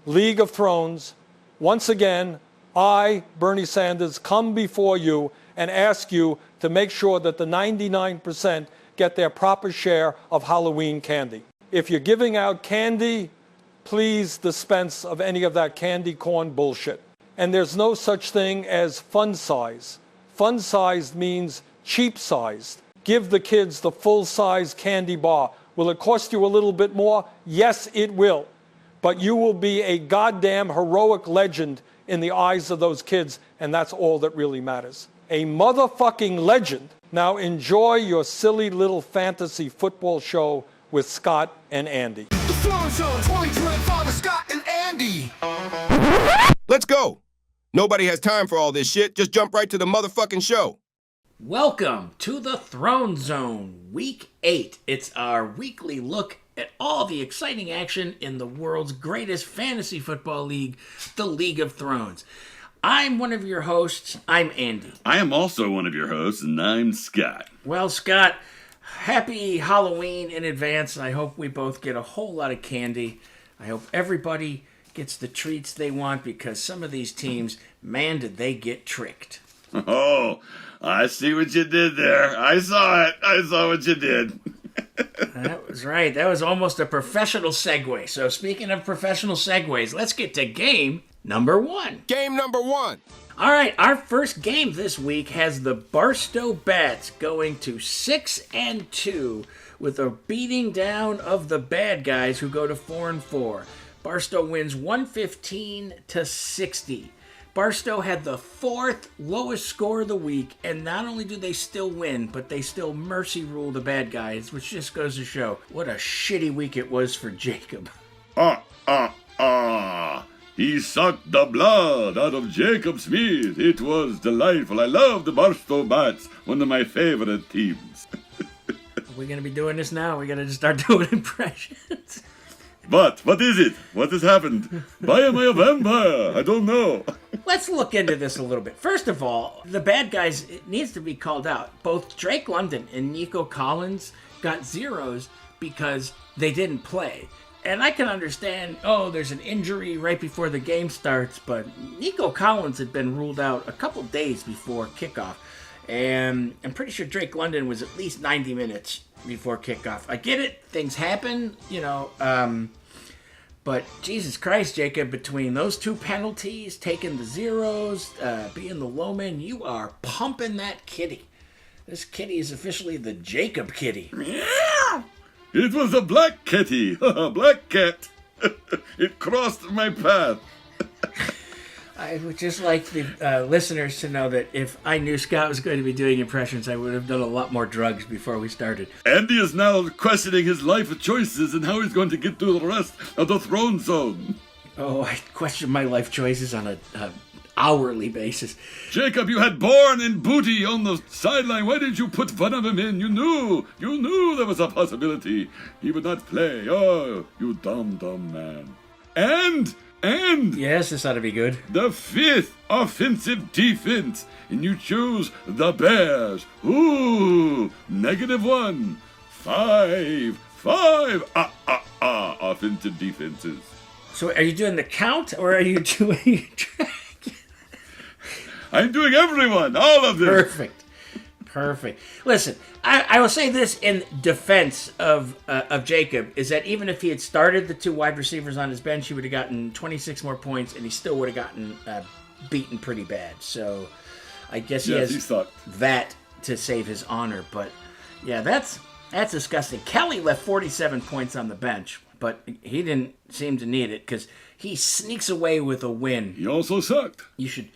League of Thrones, once again, I, Bernie Sanders, come before you and ask you to make sure that the 99% get their proper share of Halloween candy. If you're giving out candy, please dispense of any of that candy corn bullshit. And there's no such thing as fun size. Fun sized means cheap sized. Give the kids the full size candy bar. Will it cost you a little bit more? Yes, it will. But you will be a goddamn heroic legend in the eyes of those kids, and that's all that really matters. A motherfucking legend. Now enjoy your silly little fantasy football show with Scott and Andy. The Throne Zone, 22 and Father Scott and Andy. Let's go. Nobody has time for all this shit. Just jump right to the motherfucking show. Welcome to the Throne Zone, Week 8. It's our weekly look at all the exciting action in the world's greatest fantasy football league, the League of Thrones. I'm one of your hosts. I'm Andy. I am also one of your hosts, and I'm Scott. Well, Scott, happy Halloween in advance. I hope we both get a whole lot of candy. I hope everybody gets the treats they want, because some of these teams, man, did they get tricked. Oh, I see what you did there. I saw it. I saw what you did. That was right. That was almost a professional segue. So speaking of professional segues, let's get to game number 1. Game number 1. All right, our first game this week has the Barstow Bats going to 6-2 with a beating down of the bad guys who go to 4-4. Barstow wins 115-60. Barstow had the 4th lowest score of the week, and not only do they still win, but they still mercy rule the bad guys, which just goes to show what a shitty week it was for Jacob. He sucked the blood out of Jacob Smith. It was delightful. I love the Barstow Bats, one of my favorite teams. Are we going to be doing this now? We got to just start doing impressions. What is it? What has happened? Why am I a vampire? I don't know. Let's look into this a little bit. First of all, the bad guys, it needs to be called out. Both Drake London and Nico Collins got zeros because they didn't play. And I can understand, there's an injury right before the game starts, but Nico Collins had been ruled out a couple days before kickoff. And I'm pretty sure Drake London was at least 90 minutes before kickoff. I get it, things happen, but Jesus Christ, Jacob, between those two penalties, taking the zeros, being the low man, you are pumping that kitty. This kitty is officially the Jacob kitty. Meow! It was a black kitty, a black cat. It crossed my path. I would just like the listeners to know that if I knew Scott was going to be doing impressions, I would have done a lot more drugs before we started. Andy is now questioning his life choices and how he's going to get through the rest of the Throne Zone. Oh, I question my life choices on a hourly basis. Jacob, you had Bourne and Booty on the sideline. Why didn't you put one of them in? You knew there was a possibility he would not play. Oh, you dumb man. And yes, this ought to be good. the 5th offensive defense, and you choose the Bears. Ooh, -1. 5 offensive defenses. So are you doing the count, or are you doing... I'm doing everyone, all of them. Perfect. Listen, I will say this in defense of Jacob, is that even if he had started the 2 wide receivers on his bench, he would have gotten 26 more points, and he still would have gotten beaten pretty bad. So I guess he has that to save his honor. But yeah, that's disgusting. Kelly left 47 points on the bench, but he didn't seem to need it because he sneaks away with a win. He also sucked. You should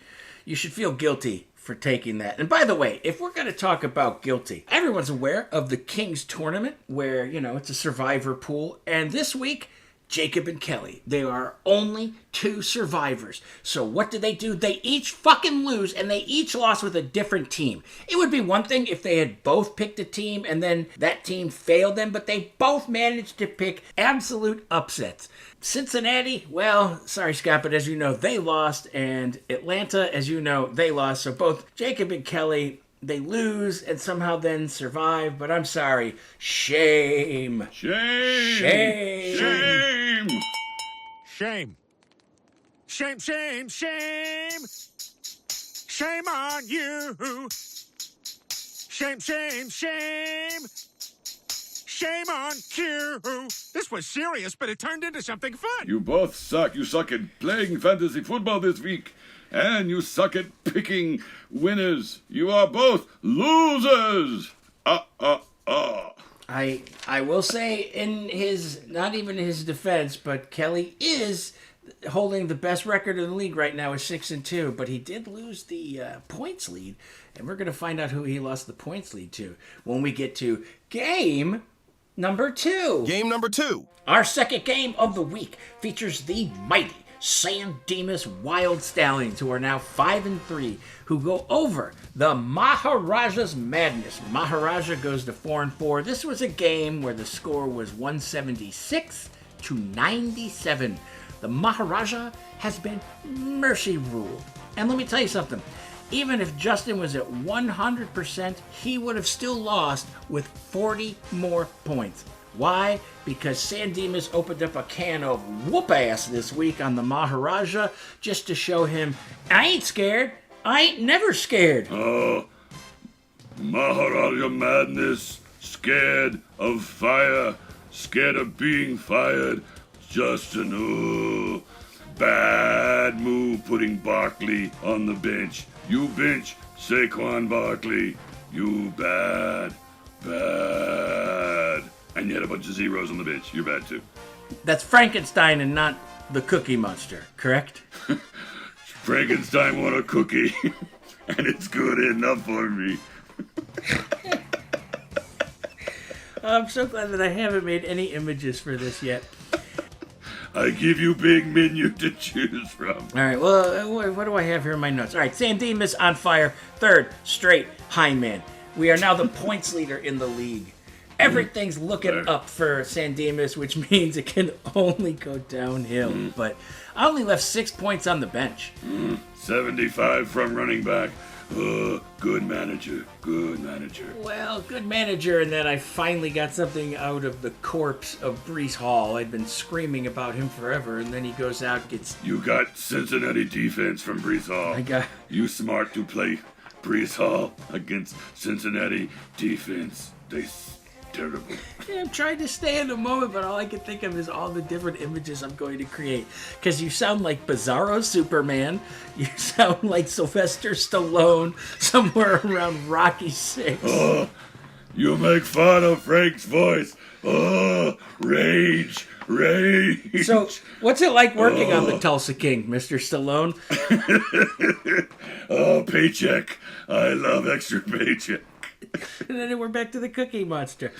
feel guilty for taking that. And by the way, if we're going to talk about guilty, everyone's aware of the King's Tournament, where, it's a survivor pool. And this week, Jacob and Kelly, they are only 2 survivors. So what do? They each fucking lose, and they each lost with a different team. It would be one thing if they had both picked a team and then that team failed them, but they both managed to pick absolute upsets. Cincinnati, well, sorry, Scott, but as you know, they lost, and Atlanta, as you know, they lost. So both Jacob and Kelly, they lose and somehow then survive, but I'm sorry. Shame. Shame. Shame. Shame. Shame. Shame, shame, shame. Shame on you. Shame, shame, shame. Shame on you. This was serious, but it turned into something fun. You both suck. You suck at playing fantasy football this week. And you suck at picking winners. You are both losers. I will say in his, not even his defense, but Kelly is holding the best record in the league right now at 6-2, but he did lose the points lead, and we're going to find out who he lost the points lead to when we get to game number 2. Game number 2. Our second game of the week features the mighty San Dimas Wild Stallions, who are now 5-3, who go over the Maharaja's Madness. Maharaja goes to 4-4. This was a game where the score was 176-97. The Maharaja has been mercy ruled. And let me tell you something. Even if Justin was at 100%, he would have still lost with 40 more points. Why? Because San Dimas opened up a can of whoop ass this week on the Maharaja just to show him, I ain't scared. I ain't never scared. Maharaja Madness. Scared of fire. Scared of being fired. Justin, bad move putting Barkley on the bench. You bench Saquon Barkley. You bad. And you had a bunch of zeros on the bench. You're bad too. That's Frankenstein and not the Cookie Monster, correct? Frankenstein want a cookie, and it's good enough for me. I'm so glad that I haven't made any images for this yet. I give you big menu to choose from. All right, well, what do I have here in my notes? All right, San Dimas on fire, third straight high man. We are now the points leader in the league. Everything's looking up for San Dimas, which means it can only go downhill. But I only left 6 points on the bench. 75 from running back. Good manager. Well, good manager, and then I finally got something out of the corpse of Breece Hall. I'd been screaming about him forever, and then he goes out, gets... You got Cincinnati defense from Breece Hall. I got... You smart to play Breece Hall against Cincinnati defense. Terrible. Yeah, I'm trying to stay in the moment, but all I can think of is all the different images I'm going to create. Because you sound like Bizarro Superman. You sound like Sylvester Stallone somewhere around Rocky VI. You make fun of Frank's voice. Rage. So, what's it like working on the Tulsa King, Mr. Stallone? Paycheck. I love extra paycheck. And then we're back to the Cookie Monster.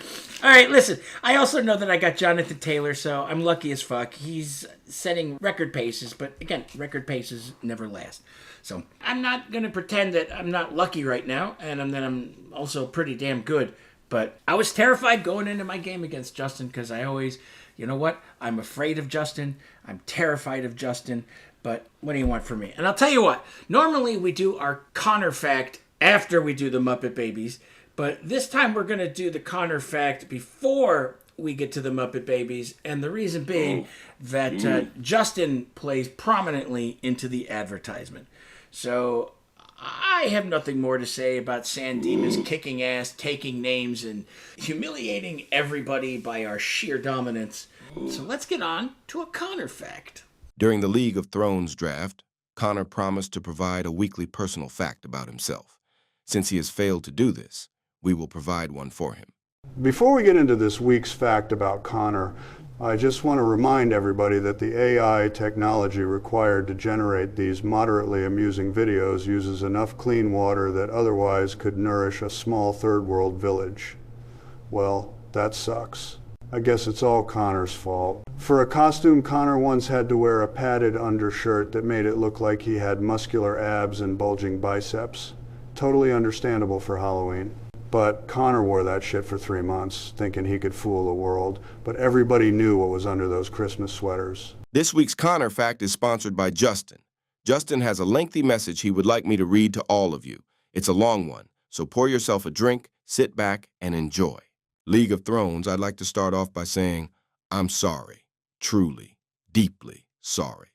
All right, listen. I also know that I got Jonathan Taylor, so I'm lucky as fuck. He's setting record paces, but again, record paces never last. So I'm not going to pretend that I'm not lucky right now, and that I'm also pretty damn good. But I was terrified going into my game against Justin because I always, you know what? I'm afraid of Justin. I'm terrified of Justin. But what do you want from me? And I'll tell you what. Normally we do our Connor fact after we do the Muppet Babies. But this time we're going to do the Connor fact before we get to the Muppet Babies. And the reason being that Justin plays prominently into the advertisement. So I have nothing more to say about San Dimas kicking ass, taking names, and humiliating everybody by our sheer dominance. So let's get on to a Connor fact. During the League of Thrones draft, Connor promised to provide a weekly personal fact about himself. Since he has failed to do this, we will provide one for him. Before we get into this week's fact about Connor, I just want to remind everybody that the AI technology required to generate these moderately amusing videos uses enough clean water that otherwise could nourish a small third world village. Well, that sucks. I guess it's all Connor's fault. For a costume, Connor once had to wear a padded undershirt that made it look like he had muscular abs and bulging biceps. Totally understandable for Halloween. But Connor wore that shit for 3 months, thinking he could fool the world. But everybody knew what was under those Christmas sweaters. This week's Connor fact is sponsored by Justin. Justin has a lengthy message he would like me to read to all of you. It's a long one, so pour yourself a drink, sit back, and enjoy. League of Thrones, I'd like to start off by saying, I'm sorry. Truly, deeply sorry.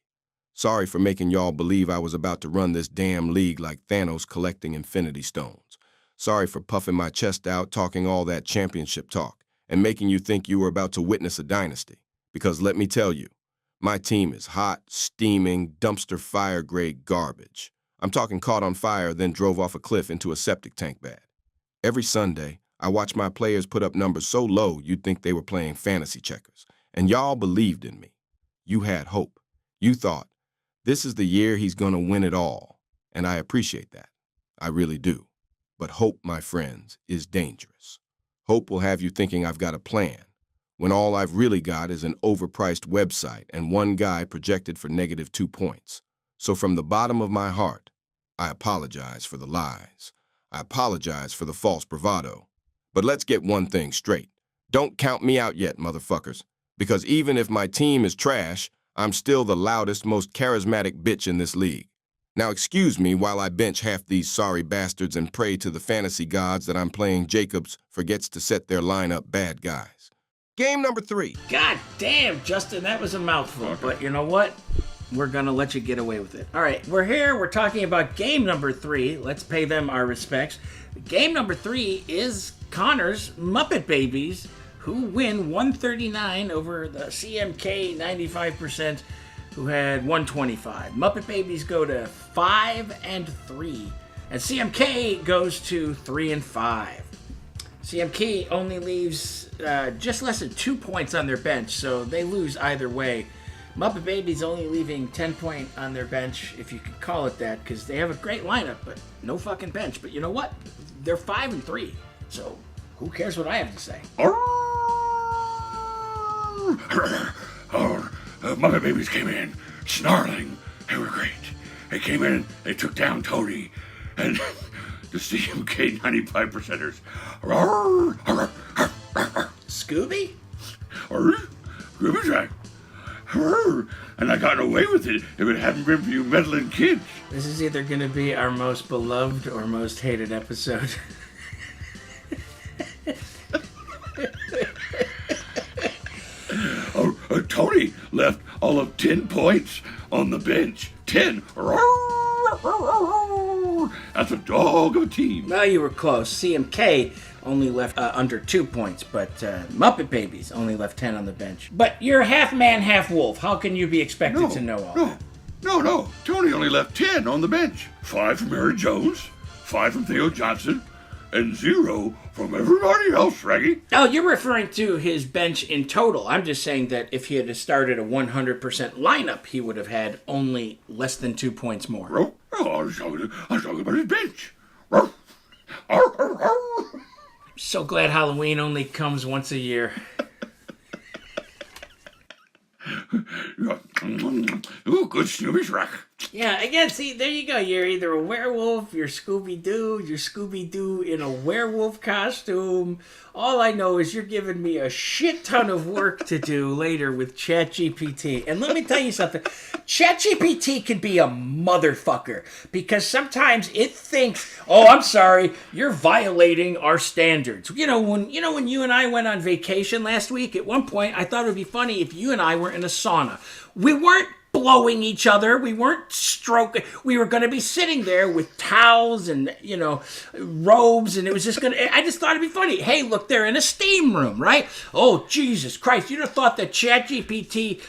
Sorry for making y'all believe I was about to run this damn league like Thanos collecting Infinity Stones. Sorry for puffing my chest out, talking all that championship talk, and making you think you were about to witness a dynasty. Because let me tell you, my team is hot, steaming, dumpster fire grade garbage. I'm talking caught on fire, then drove off a cliff into a septic tank bad. Every Sunday, I watch my players put up numbers so low you'd think they were playing fantasy checkers. And y'all believed in me. You had hope. You thought, this is the year he's gonna win it all. And I appreciate that. I really do. But hope, my friends, is dangerous. Hope will have you thinking I've got a plan, when all I've really got is an overpriced website and one guy projected for -2 points. So from the bottom of my heart, I apologize for the lies. I apologize for the false bravado. But let's get one thing straight. Don't count me out yet, motherfuckers. Because even if my team is trash, I'm still the loudest, most charismatic bitch in this league. Now excuse me while I bench half these sorry bastards and pray to the fantasy gods that I'm playing Jacobs forgets to set their lineup bad guys. Game number 3. God damn, Justin, that was a mouthful. But you know what? We're gonna let you get away with it. All right, we're here. We're talking about game number 3. Let's pay them our respects. Game number 3 is Connor's Muppet Babies, who win 139 over the CMK 95%, who had 125. Muppet Babies go to 5-3, and CMK goes to 3-5. CMK only leaves just less than 2 points on their bench, so they lose either way. Muppet Babies only leaving 10 point on their bench, if you could call it that, because they have a great lineup, but no fucking bench. But you know what? They're 5-3, so who cares what I have to say? Muppet Babies came in, snarling. They were great. They came in, they took down Tony, and the CMK 95%ers. Scooby? Scooby Jack. And I got away with it if it hadn't been for you meddling kids. This is either going to be our most beloved or most hated episode. Tony left all of 10 points on the bench. 10. That's a dog of a team. Well, you were close. CMK only left under 2 points, but Muppet Babies only left 10 on the bench. But you're half man, half wolf. How can you be expected to know all that? No. Tony only left 10 on the bench. 5 from Aaron Jones, 5 from Theo Johnson, and 0 from everybody else, Reggie. Oh, you're referring to his bench in total. I'm just saying that if he had started a 100% lineup, he would have had only less than 2 points more. I was talking about his bench. So glad Halloween only comes once a year. Ooh, good Snoopy Shrek. Yeah, again, see, there you go. You're either a werewolf, you're Scooby-Doo in a werewolf costume. All I know is you're giving me a shit ton of work to do later with ChatGPT. And let me tell you something. ChatGPT can be a motherfucker because sometimes it thinks, oh, I'm sorry, you're violating our standards. You know when you and I went on vacation last week, at one point I thought it would be funny if you and I were in a sauna. We weren't blowing each other. We weren't stroking. We were going to be sitting there with towels and, robes, and it was just I just thought it'd be funny. Hey, look, they're in a steam room, right? Oh, Jesus Christ. You'd have thought that ChatGPT,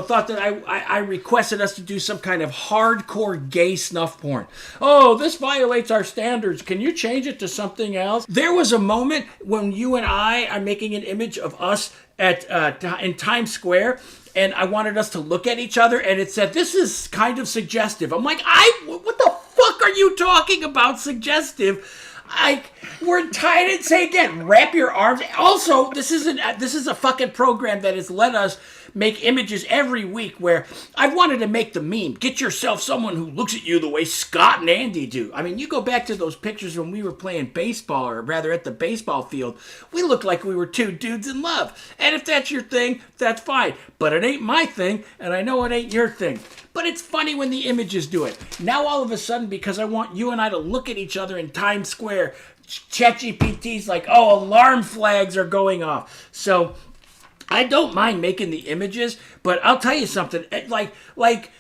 thought that I requested us to do some kind of hardcore gay snuff porn. Oh, this violates our standards. Can you change it to something else? There was a moment when you and I are making an image of us in Times Square, and I wanted us to look at each other, and it said, this is kind of suggestive. I'm like, what the fuck are you talking about suggestive? We're tied and say again, wrap your arms. Also, this is a fucking program that has let us make images every week where I wanted to make the meme. Get yourself someone who looks at you the way Scott and Andy do. I mean, you go back to those pictures when we were playing baseball, or rather at the baseball field, we looked like we were two dudes in love. And if that's your thing, that's fine. But it ain't my thing, and I know it ain't your thing. But it's funny when the images do it. Now all of a sudden, because I want you and I to look at each other in Times Square, ChatGPT's like, oh, alarm flags are going off. So I don't mind making the images, but I'll tell you something. Like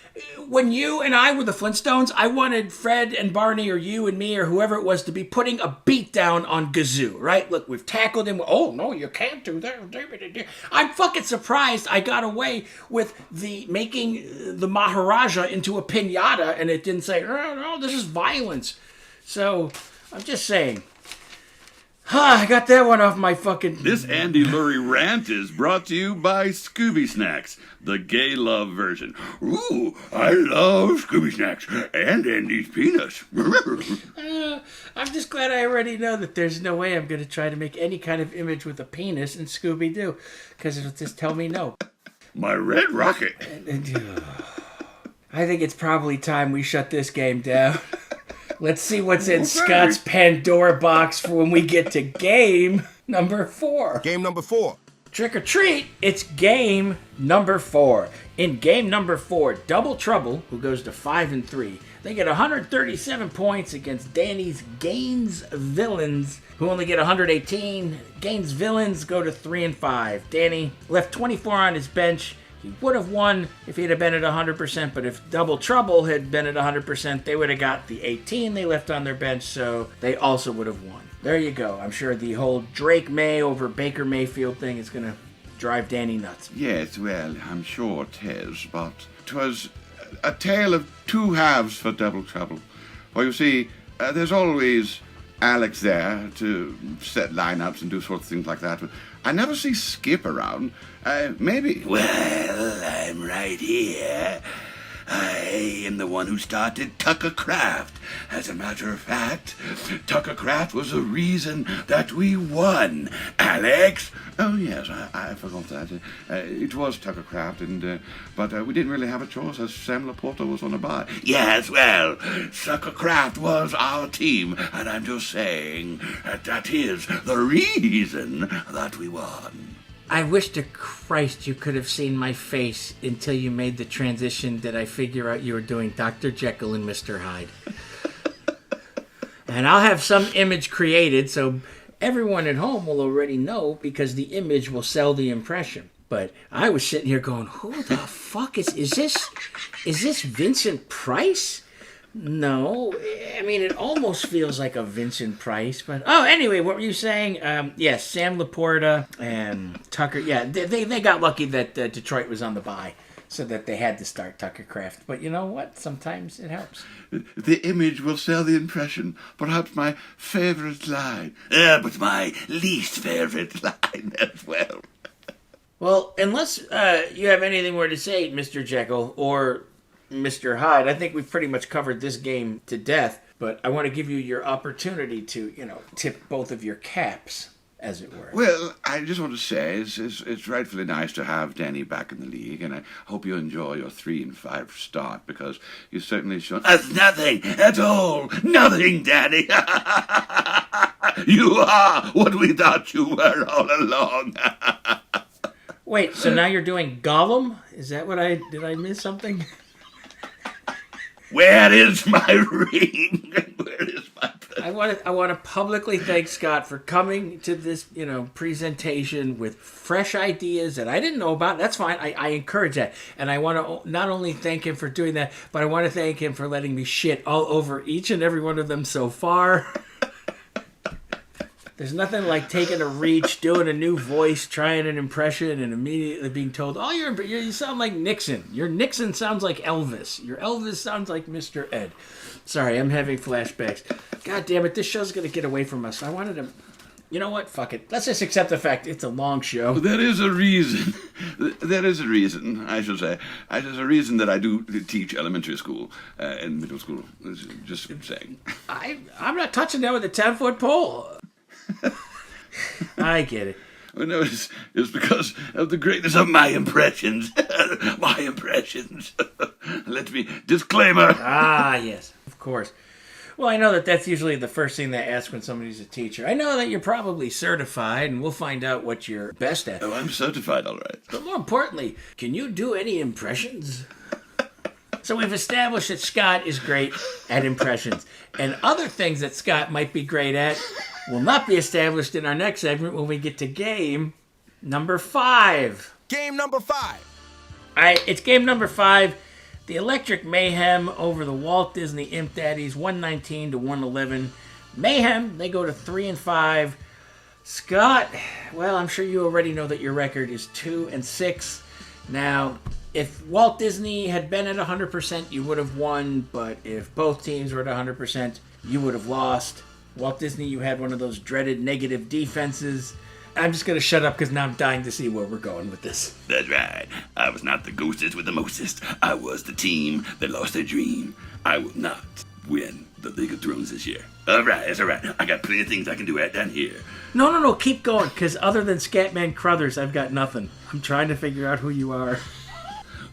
when you and I were the Flintstones, I wanted Fred and Barney or you and me or whoever it was to be putting a beat down on Gazoo, right? Look, we've tackled him. Oh, no, you can't do that. I'm fucking surprised I got away with the making the Maharaja into a piñata and it didn't say, oh, no, this is violence. So, I'm just saying. I got that one off my fucking... This Andy Lurie rant is brought to you by Scooby Snacks, the gay love version. Ooh, I love Scooby Snacks and Andy's peanuts. I'm just glad I already know that there's no way I'm going to try to make any kind of image with a penis in Scooby-Doo, because it'll just tell me no. My red rocket. I think it's probably time we shut this game down. Let's see what's in Scott's Pandora box for when we get to game number 4. Game number 4. Trick or treat, it's game number 4. In game number 4, Double Trouble, who goes to 5-3, they get 137 points against Danny's Gaines Villains, who only get 118. Gaines Villains go to 3-5. Danny left 24 on his bench. He would have won if he'd have been at 100%, but if Double Trouble had been at 100%, they would have got the 18 they left on their bench, so they also would have won. There you go. I'm sure the whole Drake May over Baker Mayfield thing is going to drive Danny nuts. Yes, well, I'm sure it is, but 'twas a tale of two halves for Double Trouble. For you see, there's always Alex there to set lineups and do sorts of things like that, but I never see Skip around. Maybe... Well, I'm right here. I am the one who started Tucker Craft. As a matter of fact, Tucker Craft was the reason that we won, Alex. Oh, yes, I forgot that. It was Tucker Craft, but we didn't really have a choice as Sam Laporta was on a bye. Yes, well, Tucker Craft was our team, and I'm just saying that is the reason that we won. I wish to Christ you could have seen my face until you made the transition that I figure out you were doing Dr. Jekyll and Mr. Hyde. And I'll have some image created so everyone at home will already know because the image will sell the impression. But I was sitting here going, who the fuck is this Vincent Price? No, I mean, it almost feels like a Vincent Price, but... Oh, anyway, what were you saying? Yes, Sam Laporta and Tucker. Yeah, they got lucky that Detroit was on the bye, so that they had to start Tucker Craft. But you know what? Sometimes it helps. The image will sell the impression. Perhaps my favorite line. But my least favorite line as well. Well, unless you have anything more to say, Mr. Jekyll, or... Mr. Hyde, I think we've pretty much covered this game to death, but I want to give you your opportunity to, tip both of your caps, as it were. Well, I just want to say it's rightfully nice to have Danny back in the league, and I hope you enjoy your 3-5 start, because you certainly shown us nothing at all. Nothing, Danny. You are what we thought you were all along. Wait, so now you're doing Gollum? Is that what did I miss something? Where is my ring? Where is my present? I want to publicly thank Scott for coming to this, presentation with fresh ideas that I didn't know about. That's fine. I encourage that. And I want to not only thank him for doing that, but I want to thank him for letting me shit all over each and every one of them so far. There's nothing like taking a reach, doing a new voice, trying an impression, and immediately being told, "Oh, you sound like Nixon. Your Nixon sounds like Elvis. Your Elvis sounds like Mr. Ed." Sorry, I'm having flashbacks. God damn it, this show's gonna get away from us. I wanted to. You know what? Fuck it. Let's just accept the fact it's a long show. There is a reason. There is a reason, I should say. There's a reason that I do teach elementary school and middle school. Just saying. I'm not touching that with a 10-foot pole. I get it. No, it's because of the greatness of my impressions. My impressions. Let me... Disclaimer. Ah, yes, of course. Well, I know that that's usually the first thing they ask when somebody's a teacher. I know that you're probably certified, and we'll find out what you're best at. Oh, I'm certified, all right. But more importantly, can you do any impressions? So we've established that Scott is great at impressions. And other things that Scott might be great at will not be established in our next segment when we get to game number 5. Game number 5. All right, it's game number 5. The Electric Mayhem over the Walt Disney Imp Daddies, 119 to 111. Mayhem, they go to 3-5. Scott, well, I'm sure you already know that your record is 2-6. Now, if Walt Disney had been at 100%, you would have won, but if both teams were at 100%, you would have lost. Walt Disney, you had one of those dreaded negative defenses. I'm just going to shut up because now I'm dying to see where we're going with this. That's right. I was not the ghostest with the mostest. I was the team that lost their dream. I will not win the League of Thrones this year. All right, that's all right. I got plenty of things I can do right down here. No, keep going, because other than Scatman Crothers, I've got nothing. I'm trying to figure out who you are.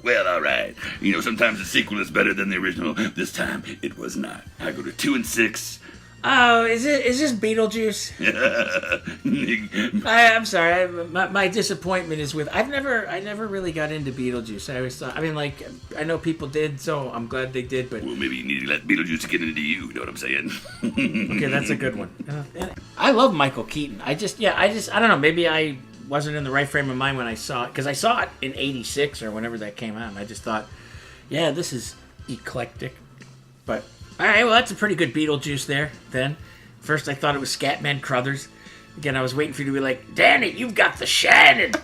Well, all right. You know, sometimes the sequel is better than the original. This time, it was not. I go to 2-6. Oh, is this Beetlejuice? I'm sorry. My disappointment is with. I never really got into Beetlejuice. I always thought. I mean, like, I know people did, so I'm glad they did. But Well, maybe you need to let Beetlejuice get into you. Know what I'm saying? okay, that's a good one. I love Michael Keaton. I don't know. Maybe I wasn't in the right frame of mind when I saw it, because I saw it in '86 or whenever that came out, and I just thought, yeah, this is eclectic. But all right, well, that's a pretty good Beetlejuice there. Then, first I thought it was Scatman Crothers. Again, I was waiting for you to be like, Danny, you've got the shining.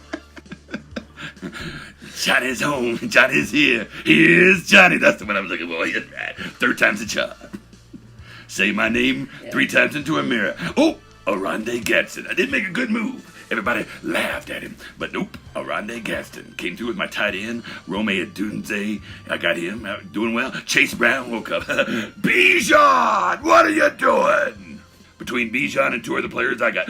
Johnny's home. Johnny's here. Here's Johnny. That's the one I was looking for. Yes, right. Third time's a charm. Say my name 3 times into a mirror. Oh, Aronde Gadsden. I did make a good move. Everybody laughed at him. But nope, Aronde Gadsden came through with my tight end, Rome Odunze. I got him doing well. Chase Brown woke up. Bijan, what are you doing? Between Bijan and 2 other players, I got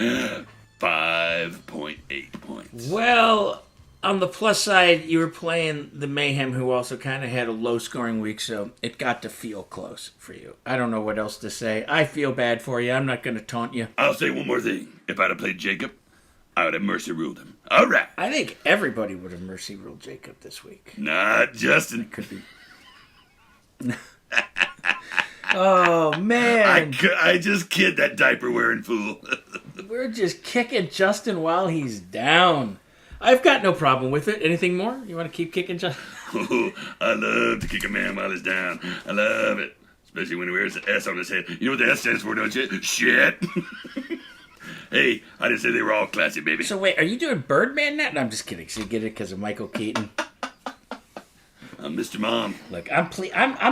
5.8 points. Well, on the plus side, you were playing the Mayhem, who also kind of had a low-scoring week, so it got to feel close for you. I don't know what else to say. I feel bad for you. I'm not going to taunt you. I'll say one more thing. If I'd have played Jacob, I would have mercy ruled him. All right. I think everybody would have mercy ruled Jacob this week. Not Justin. Could be. Oh, man. I just kid that diaper-wearing fool. We're just kicking Justin while he's down. I've got no problem with it. Anything more? You want to keep kicking Justin? Oh, I love to kick a man while he's down. I love it. Especially when he wears the S on his head. You know what the S stands for, don't you? Shit. Hey, I didn't say they were all classy, baby. So wait, are you doing Birdman now? No, I'm just kidding. So you get it because of Michael Keaton. I'm Mr. Mom. Look, I'm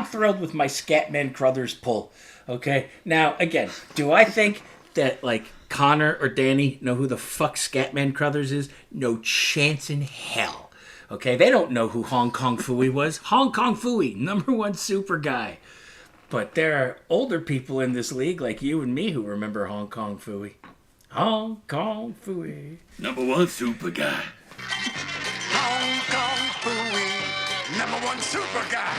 thrilled with my Scatman Crothers pull. Okay, now again, do I think that like Connor or Danny know who the fuck Scatman Crothers is? No chance in hell. Okay, they don't know who Hong Kong Phooey was. Hong Kong Phooey, #1 super guy. But there are older people in this league like you and me who remember Hong Kong Phooey. Hong Kong Phooey. #1 super guy. Hong Kong Phooey, #1 super guy.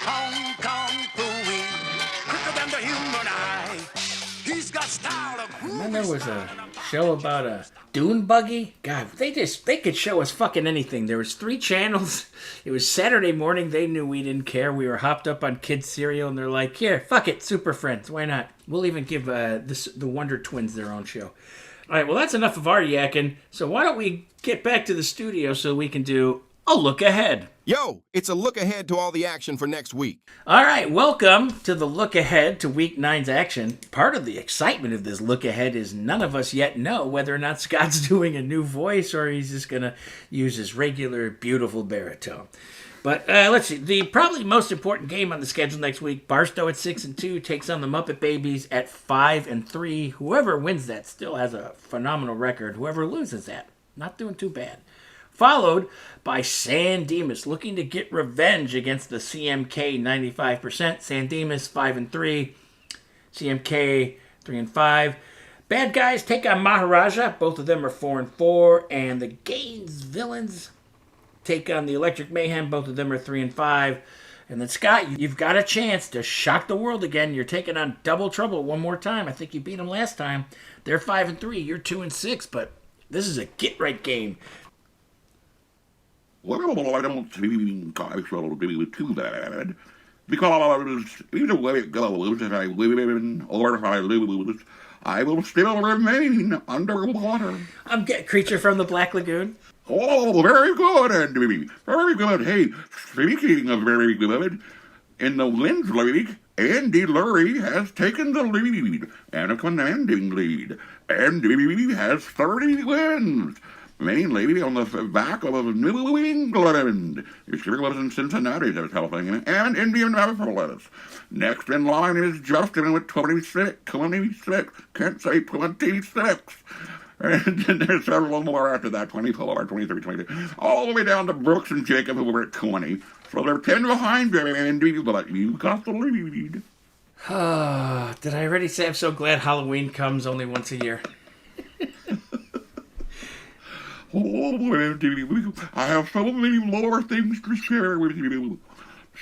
Hong Kong Phooey, quicker than the human eye. He's got style of And then there was a show about a dune buggy. God, they could show us fucking anything. There was 3 channels. It was Saturday morning. They knew we didn't care. We were hopped up on kids cereal, and they're like, "Here, fuck it, Super Friends. Why not? We'll even give the Wonder Twins their own show." All right, well, that's enough of our yakking. So why don't we get back to the studio so we can do a look ahead? Yo, it's a look ahead to all the action for next week. All right, welcome to the look ahead to Week 9's action. Part of the excitement of this look ahead is none of us yet know whether or not Scott's doing a new voice or he's just going to use his regular, beautiful baritone. But let's see. The probably most important game on the schedule next week, Barstow at 6-2 takes on the Muppet Babies at 5-3. Whoever wins that still has a phenomenal record. Whoever loses that, not doing too bad. Followed by San Dimas looking to get revenge against the CMK 95%. San Dimas 5-3, CMK 3-5. Bad Guys take on Maharaja. Both of them are 4-4, and the Gaines Villains take on the Electric Mayhem. Both of them are 3-5. And then Scott, you've got a chance to shock the world again. You're taking on Double Trouble one more time. I think you beat them last time. They're 5-3. You're 2-6, but this is a get-right game. Well, I don't think I shall be too bad. Because either way it goes, if I win or if I lose, I will still remain underwater. I'm Creature from the Black Lagoon. Oh, very good, Andy. Very good. Hey, speaking of very good, in the Lynch League, Andy Lurie has taken the lead, and a commanding lead. Andy has 30 wins, mainly on the back of New England. It sure was in Cincinnati, that's helping, and Indianapolis. Next in line is Justin with 26. Can't say 26. And then there's several more after that, 24, 23, 22. All the way down to Brooks and Jacob, who were at 20. So they're 10 behind Andy, but you got the lead. Did I already say I'm so glad Halloween comes only once a year? Oh, Andy, I have so many more things to share with you.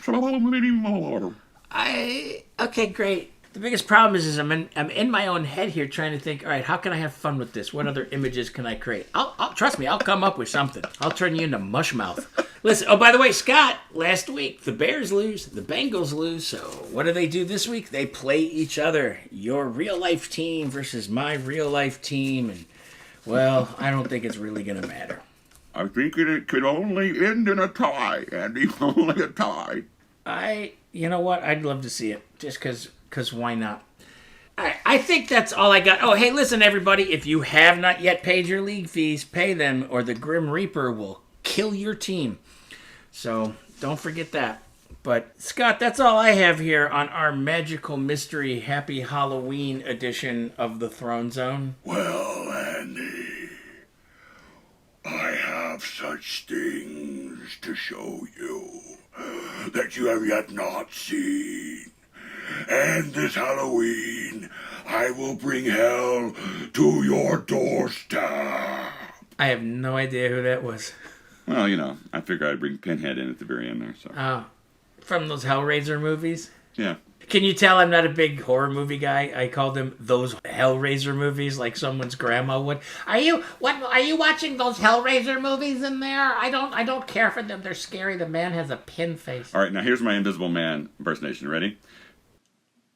So many more. Okay, great. The biggest problem is I'm in my own head here trying to think, all right, how can I have fun with this? What other images can I create? I'll trust me, I'll come up with something. I'll turn you into mushmouth. Listen, oh, by the way, Scott, last week, the Bears lose, the Bengals lose, so what do they do this week? They play each other. Your real-life team versus my real-life team, and, well, I don't think it's really going to matter. I think it could only end in a tie, Andy. Only a tie. You know what? I'd love to see it, just because why not? I think that's all I got. Oh, hey, listen, everybody. If you have not yet paid your league fees, pay them, or the Grim Reaper will kill your team. So don't forget that. But, Scott, that's all I have here on our magical mystery happy Halloween edition of the Throne Zone. Well, Andy, I have such things to show you that you have yet not seen. And this Halloween, I will bring hell to your doorstep. I have no idea who that was. Well, you know, I figured I'd bring Pinhead in at the very end there, so. Oh, from those Hellraiser movies? Yeah. Can you tell I'm not a big horror movie guy? I call them those Hellraiser movies, like someone's grandma would. Are you watching those Hellraiser movies in there? I don't care for them. They're scary. The man has a pin face. All right, now here's my Invisible Man impersonation. Ready?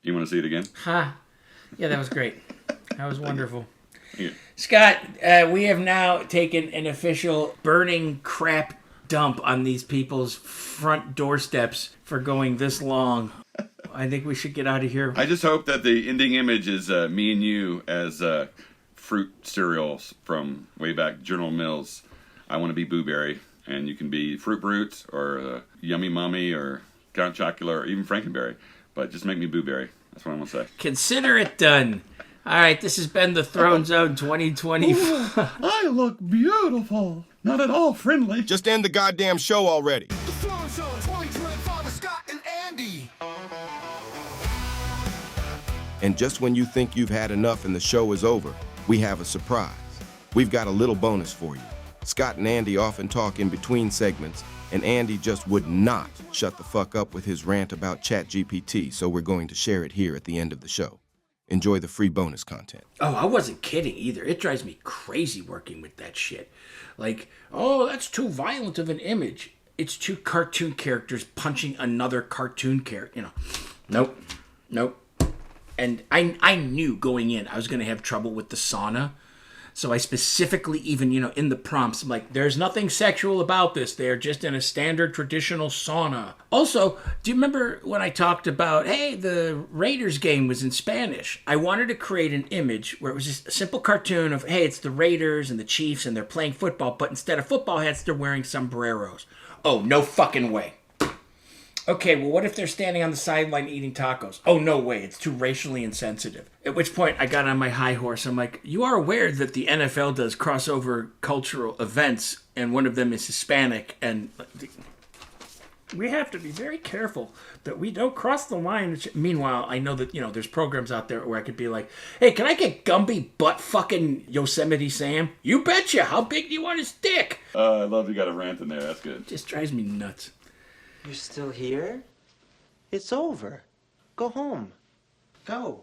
You want to see it again? Huh. Yeah, that was great. That was wonderful. Yeah. Scott, we have now taken an official burning crap dump on these people's front doorsteps for going this long. I think we should get out of here. I just hope that the ending image is me and you as fruit cereals from way back General Mills. I want to be Boo Berry, and you can be Fruit Brutes or Yummy Mummy or Count Chocula or even Frankenberry. But just make me Boo Berry. That's what I'm going to say. Consider it done. All right, this has been the Throne Zone 2020. I look beautiful. Not at all friendly. Just end the goddamn show already. The Throne Zone 2025 with Scott and Andy. And just when you think you've had enough and the show is over, we have a surprise. We've got a little bonus for you. Scott and Andy often talk in between segments, and Andy just would not shut the fuck up with his rant about ChatGPT, so we're going to share it here at the end of the show. Enjoy the free bonus content. Oh, I wasn't kidding either. It drives me crazy working with that shit. Like, oh, that's too violent of an image. It's two cartoon characters punching another cartoon character. You know, nope. And I knew going in I was going to have trouble with the sauna. So I specifically even, in the prompts, I'm like, there's nothing sexual about this. They're just in a standard traditional sauna. Also, do you remember when I talked about, hey, the Raiders game was in Spanish? I wanted to create an image where it was just a simple cartoon of, hey, it's the Raiders and the Chiefs and they're playing football, but instead of football hats, they're wearing sombreros. Oh, no fucking way. Okay, well, what if they're standing on the sideline eating tacos? Oh, no way. It's too racially insensitive. At which point, I got on my high horse. I'm like, you are aware that the NFL does crossover cultural events, and one of them is Hispanic, and we have to be very careful that we don't cross the line. Meanwhile, I know that, there's programs out there where I could be like, hey, can I get Gumby butt fucking Yosemite Sam? You betcha. How big do you want his dick? I love you got a rant in there. That's good. Just drives me nuts. You're still here? It's over. Go home. Go.